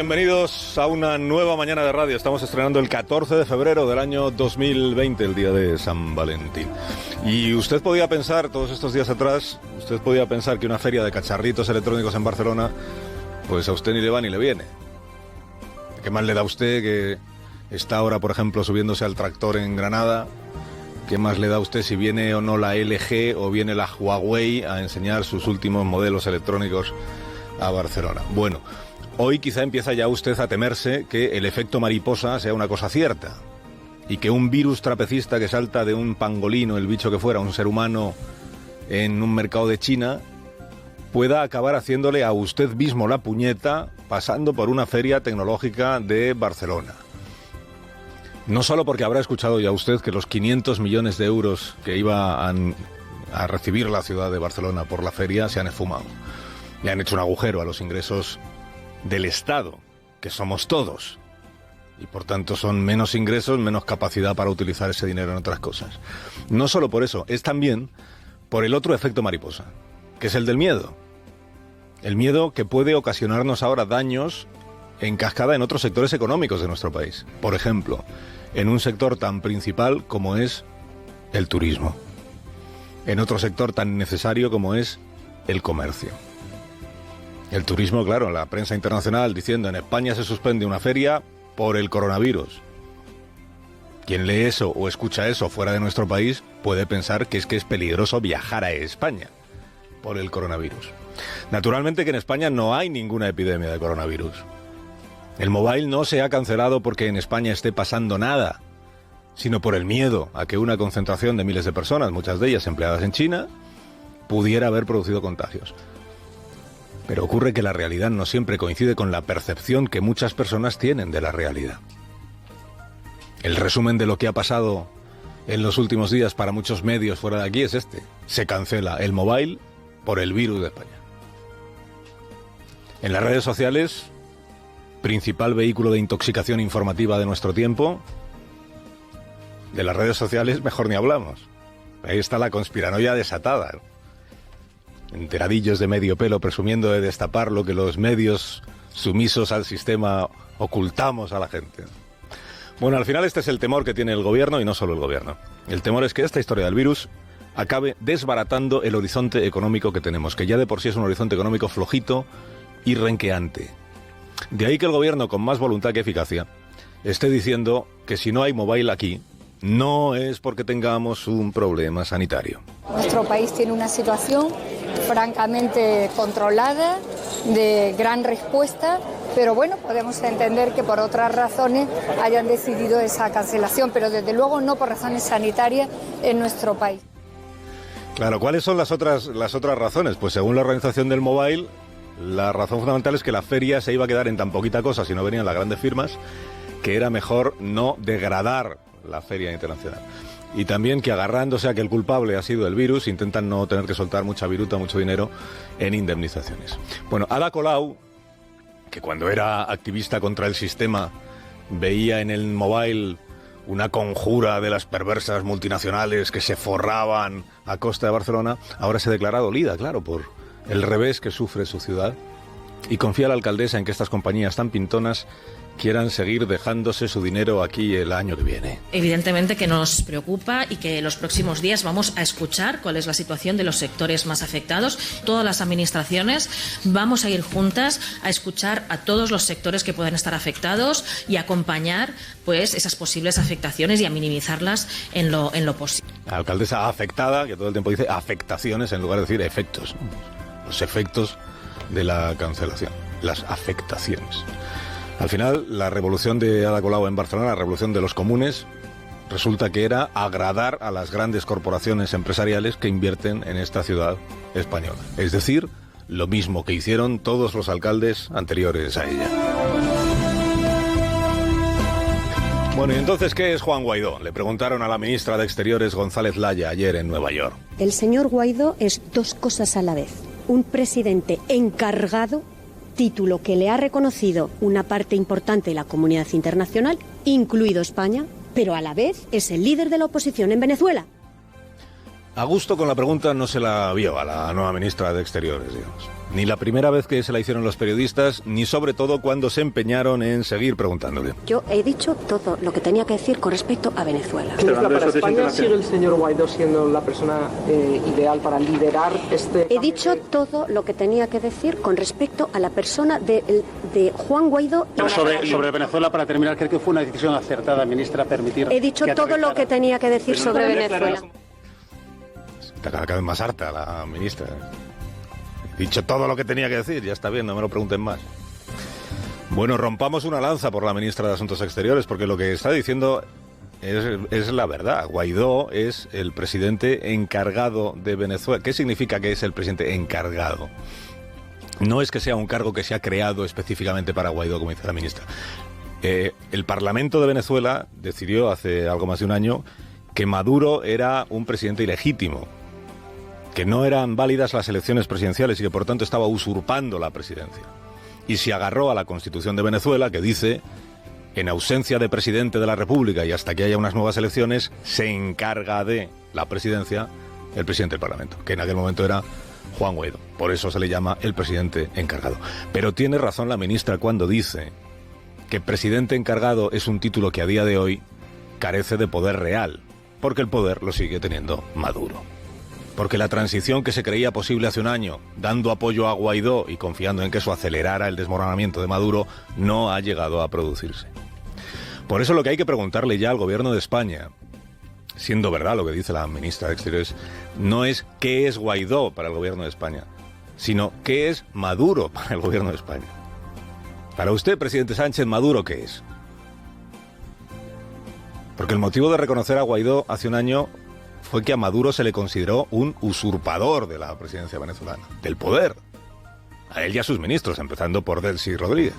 Bienvenidos a una nueva mañana de radio. Estamos estrenando el 14 de febrero del año 2020, el día de San Valentín. Y usted podía pensar, todos estos días atrás, usted podía pensar que una feria de cacharritos electrónicos en Barcelona, pues a usted ni le va ni le viene. ¿Qué más le da a usted que está ahora, por ejemplo, subiéndose al tractor en Granada? ¿Qué más le da a usted si viene o no la LG o viene la Huawei a enseñar sus últimos modelos electrónicos a Barcelona? Bueno, hoy quizá empieza ya usted a temerse que el efecto mariposa sea una cosa cierta y que un virus trapecista que salta de un pangolino, el bicho que fuera, un ser humano en un mercado de China, pueda acabar haciéndole a usted mismo la puñeta pasando por una feria tecnológica de Barcelona. No solo porque habrá escuchado ya usted que los 500 millones de euros que iba a recibir la ciudad de Barcelona por la feria se han esfumado. Le han hecho un agujero a los ingresos del Estado, que somos todos, y por tanto son menos ingresos, menos capacidad para utilizar ese dinero en otras cosas. No solo por eso, es también por el otro efecto mariposa, que es el del miedo. El miedo que puede ocasionarnos ahora daños en cascada en otros sectores económicos de nuestro país. Por ejemplo, en un sector tan principal como es el turismo. En otro sector tan necesario como es el comercio. El turismo, claro, la prensa internacional diciendo en España se suspende una feria por el coronavirus. Quien lee eso o escucha eso fuera de nuestro país puede pensar que es peligroso viajar a España por el coronavirus. Naturalmente que en España no hay ninguna epidemia de coronavirus. El mobile no se ha cancelado porque en España esté pasando nada, sino por el miedo a que una concentración de miles de personas, muchas de ellas empleadas en China, pudiera haber producido contagios. Pero ocurre que la realidad no siempre coincide con la percepción que muchas personas tienen de la realidad. El resumen de lo que ha pasado en los últimos días para muchos medios fuera de aquí es este: se cancela el mobile por el virus de España. En las redes sociales, principal vehículo de intoxicación informativa de nuestro tiempo, de las redes sociales mejor ni hablamos. Ahí está la conspiranoia desatada. Enteradillos de medio pelo presumiendo de destapar lo que los medios sumisos al sistema ocultamos a la gente. Bueno, al final este es el temor que tiene el gobierno y no solo el gobierno. El temor es que esta historia del virus acabe desbaratando el horizonte económico que tenemos, que ya de por sí es un horizonte económico flojito y renqueante. De ahí que el gobierno, con más voluntad que eficacia, esté diciendo que si no hay mobile aquí, no es porque tengamos un problema sanitario. Nuestro país tiene una situación francamente controlada, de gran respuesta, pero bueno, podemos entender que por otras razones hayan decidido esa cancelación, pero desde luego no por razones sanitarias en nuestro país. Claro, ¿cuáles son las otras razones? Pues según la organización del mobile, la razón fundamental es que la feria se iba a quedar en tan poquita cosa si no venían las grandes firmas, que era mejor no degradar la feria internacional. Y también que, agarrándose a que el culpable ha sido el virus, intentan no tener que soltar mucha viruta, mucho dinero en indemnizaciones. Bueno, Ada Colau, que cuando era activista contra el sistema veía en el mobile una conjura de las perversas multinacionales que se forraban a costa de Barcelona, ahora se declara dolida, claro, por el revés que sufre su ciudad, y confía a la alcaldesa en que estas compañías tan pintonas quieran seguir dejándose su dinero aquí el año que viene. Evidentemente que nos preocupa y que los próximos días vamos a escuchar cuál es la situación de los sectores más afectados. Todas las administraciones vamos a ir juntas a escuchar a todos los sectores que puedan estar afectados y acompañar pues esas posibles afectaciones y a minimizarlas en lo posible. La alcaldesa afectada, que todo el tiempo dice afectaciones en lugar de decir efectos. Los efectos de la cancelación, las afectaciones. Al final, la revolución de Ada Colau en Barcelona, la revolución de los comunes, resulta que era agradar a las grandes corporaciones empresariales que invierten en esta ciudad española. Es decir, lo mismo que hicieron todos los alcaldes anteriores a ella. Bueno, ¿y entonces qué es Juan Guaidó? Le preguntaron a la ministra de Exteriores, González Laya, ayer en Nueva York. El señor Guaidó es dos cosas a la vez. Un presidente encargado, título que le ha reconocido una parte importante de la comunidad internacional, incluido España, pero a la vez es el líder de la oposición en Venezuela. a gusto con la pregunta no se la vio a la nueva ministra de Exteriores, digamos. Ni la primera vez que se la hicieron los periodistas, ni sobre todo cuando se empeñaron en seguir preguntándole. Yo he dicho todo lo que tenía que decir con respecto a Venezuela. ¿Para España sigue el señor Guaidó siendo la persona ideal para liderar este...? He dicho todo lo que tenía que decir con respecto a la persona de Juan Guaidó. Sobre Venezuela, para terminar, creo que fue una decisión acertada, ministra, permitir... He dicho todo lo que tenía que decir sobre Venezuela. Está cada vez más harta la ministra. He dicho todo lo que tenía que decir, ya está bien, no me lo pregunten más. Bueno, rompamos una lanza por la ministra de Asuntos Exteriores, porque lo que está diciendo es la verdad. Guaidó es el presidente encargado de Venezuela. ¿Qué significa que es el presidente encargado? No es que sea un cargo que se ha creado específicamente para Guaidó, como dice la ministra. El Parlamento de Venezuela decidió hace algo más de un año que Maduro era un presidente ilegítimo, que no eran válidas las elecciones presidenciales y que por tanto estaba usurpando la presidencia. Y se agarró a la Constitución de Venezuela, que dice, en ausencia de presidente de la República y hasta que haya unas nuevas elecciones, se encarga de la presidencia el presidente del Parlamento, que en aquel momento era Juan Guaidó. Por eso se le llama el presidente encargado. Pero tiene razón la ministra cuando dice que presidente encargado es un título que a día de hoy carece de poder real, porque el poder lo sigue teniendo Maduro. Porque la transición que se creía posible hace un año, dando apoyo a Guaidó y confiando en que eso acelerara el desmoronamiento de Maduro, no ha llegado a producirse. Por eso lo que hay que preguntarle ya al gobierno de España, siendo verdad lo que dice la ministra de Exteriores, no es qué es Guaidó para el gobierno de España, sino qué es Maduro para el gobierno de España. Para usted, presidente Sánchez, ¿Maduro qué es? Porque el motivo de reconocer a Guaidó hace un año fue que a Maduro se le consideró un usurpador de la presidencia venezolana, del poder. A él y a sus ministros, empezando por Delcy Rodríguez.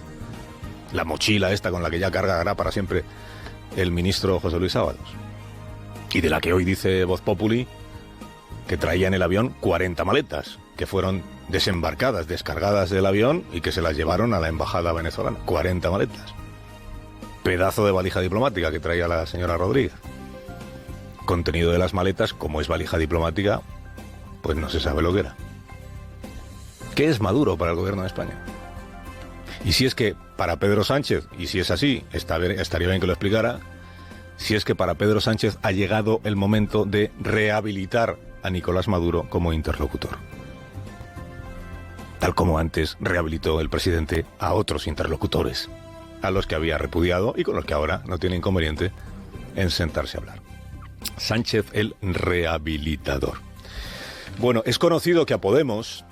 La mochila esta con la que ya cargará para siempre el ministro José Luis Ábalos. Y de la que hoy dice Voz Populi que traía en el avión 40 maletas, que fueron desembarcadas, descargadas del avión y que se las llevaron a la embajada venezolana. 40 maletas. Pedazo de valija diplomática que traía la señora Rodríguez. Contenido de las maletas, como es valija diplomática, pues no se sabe lo que era. ¿Qué es Maduro para el gobierno de España? Y si es que para Pedro Sánchez, y si es así, estaría bien que lo explicara, si es que para Pedro Sánchez ha llegado el momento de rehabilitar a Nicolás Maduro como interlocutor. Tal como antes rehabilitó el presidente a otros interlocutores, a los que había repudiado y con los que ahora no tiene inconveniente en sentarse a hablar. Sánchez el rehabilitador. Bueno, es conocido que a Podemos,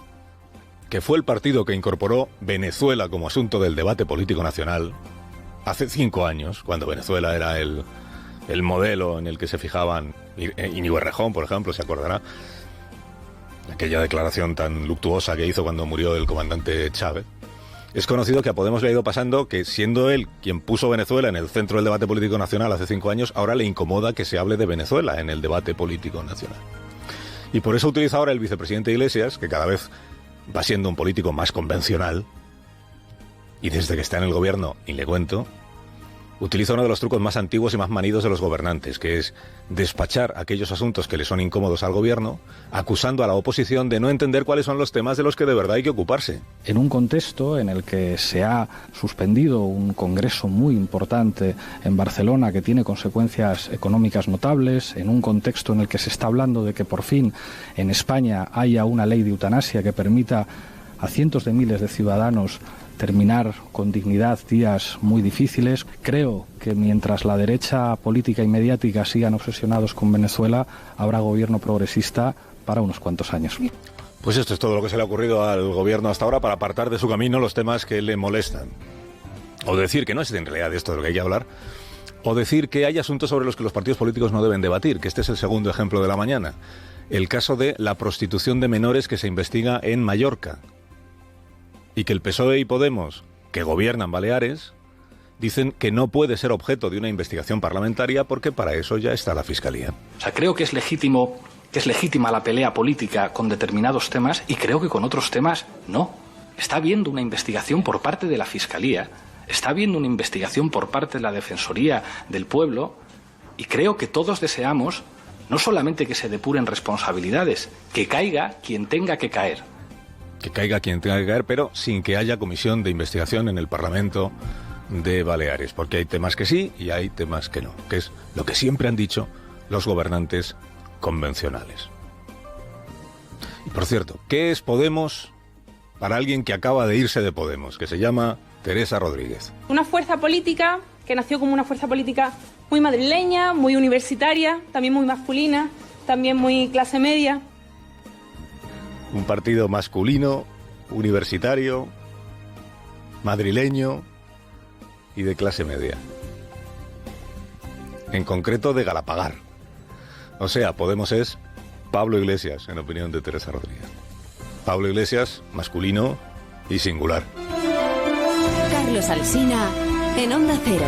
que fue el partido que incorporó Venezuela como asunto del debate político nacional hace 5 años, cuando Venezuela era el modelo en el que se fijaban, Íñigo Errejón, por ejemplo, se acordará, aquella declaración tan luctuosa que hizo cuando murió el comandante Chávez. Es conocido que a Podemos le ha ido pasando que, siendo él quien puso Venezuela en el centro del debate político nacional hace 5 años, ahora le incomoda que se hable de Venezuela en el debate político nacional. Y por eso utiliza ahora el vicepresidente Iglesias, que cada vez va siendo un político más convencional, y desde que está en el gobierno, y le cuento, utiliza uno de los trucos más antiguos y más manidos de los gobernantes, que es despachar aquellos asuntos que le son incómodos al gobierno, acusando a la oposición de no entender cuáles son los temas de los que de verdad hay que ocuparse. En un contexto en el que se ha suspendido un congreso muy importante en Barcelona que tiene consecuencias económicas notables, en un contexto en el que se está hablando de que por fin en España haya una ley de eutanasia que permita a cientos de miles de ciudadanos terminar con dignidad días muy difíciles. Creo que mientras la derecha política y mediática sigan obsesionados con Venezuela, habrá gobierno progresista para unos cuantos años. Pues esto es todo lo que se le ha ocurrido al gobierno hasta ahora para apartar de su camino los temas que le molestan. O decir que no es en realidad de esto de lo que hay que hablar, o decir que hay asuntos sobre los que los partidos políticos no deben debatir, que este es el segundo ejemplo de la mañana. El caso de la prostitución de menores que se investiga en Mallorca. Y que el PSOE y Podemos, que gobiernan Baleares, dicen que no puede ser objeto de una investigación parlamentaria porque para eso ya está la Fiscalía. O sea, creo que es legítima la pelea política con determinados temas y creo que con otros temas no. Está habiendo una investigación por parte de la Fiscalía, está habiendo una investigación por parte de la Defensoría del Pueblo y creo que todos deseamos no solamente que se depuren responsabilidades, que caiga quien tenga que caer. Que caiga quien tenga que caer, pero sin que haya comisión de investigación en el Parlamento de Baleares, porque hay temas que sí y hay temas que no, que es lo que siempre han dicho los gobernantes convencionales. Y por cierto, ¿qué es Podemos para alguien que acaba de irse de Podemos, que se llama Teresa Rodríguez? Una fuerza política que nació como una fuerza política muy madrileña, muy universitaria, también muy masculina, también muy clase media. Un partido masculino, universitario, madrileño y de clase media. En concreto de Galapagar. O sea, Podemos es Pablo Iglesias, en opinión de Teresa Rodríguez. Pablo Iglesias, masculino y singular. Carlos Alsina, en Onda Cero.